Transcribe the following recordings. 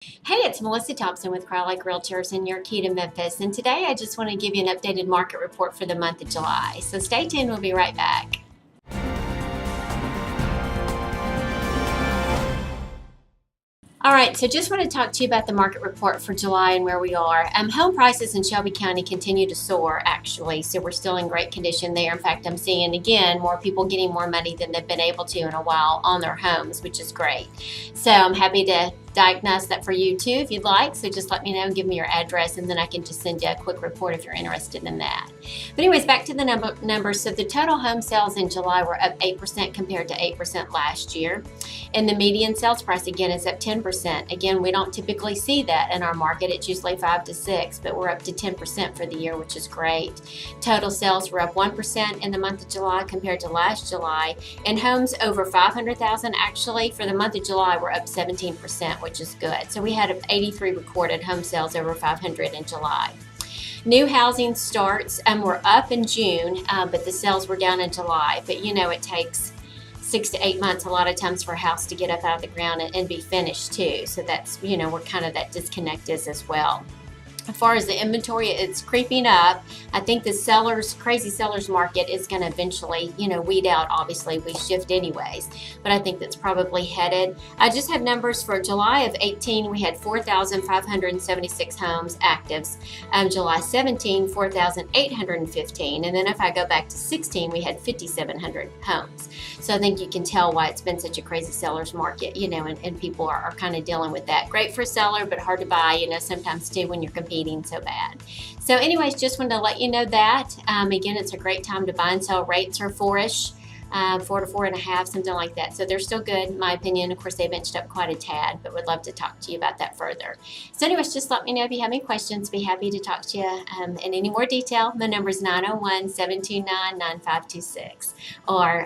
Hey, it's Melissa Thompson with Crye-Leike Realtors and your Key to Memphis. And today I just want to give you an updated market report for the month of July. So stay tuned, we'll be right back. All right, so just want to talk to you about the market report for July and where we are. Home prices in Shelby County continue to soar, actually, so we're still in great condition there. In fact, I'm seeing, again, more people getting more money than they've been able to in a while on their homes, which is great. So I'm happy to diagnose that for you too if you'd like. So just let me know and give me your address, and then I can just send you a quick report if you're interested in that. But anyways, back to the numbers. So the total home sales in July were up 8% compared to 8% last year. And the median sales price, again, is up 10%. Again, we don't typically see that in our market. It's usually 5 to 6, but we're up to 10% for the year, which is great. Total sales were up 1% in the month of July compared to last July. And homes over 500,000 actually for the month of July were up 17%, which is good. So we had 83 recorded home sales over 500 in July. New housing starts were up in June, but the sales were down in July. But you know, it takes 6 to 8 months a lot of times for a house to get up out of the ground and be finished too. So that's, you know, where kind of that disconnect is as well. As far as the inventory, it's creeping up. I think the crazy sellers market is going to eventually, you know, weed out. Obviously, we shift anyways, but I think that's probably headed. I just have numbers for July of 18. We had 4,576 homes actives. July 17, 4,815. And then if I go back to 16, we had 5,700 homes. So I think you can tell why it's been such a crazy sellers market, you know, and people are kind of dealing with that. Great for a seller, but hard to buy, you know, sometimes too when you're competing so bad. So anyways, just wanted to let you know that. Again, it's a great time to buy and sell. Rates are 4-ish, 4 to 4.5, something like that. So they're still good, in my opinion. Of course, they've inched up quite a tad, but would love to talk to you about that further. So anyways, just let me know if you have any questions. Be happy to talk to you in any more detail. My number is 901-729-9526, or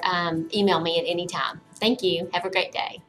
email me at any time. Thank you. Have a great day.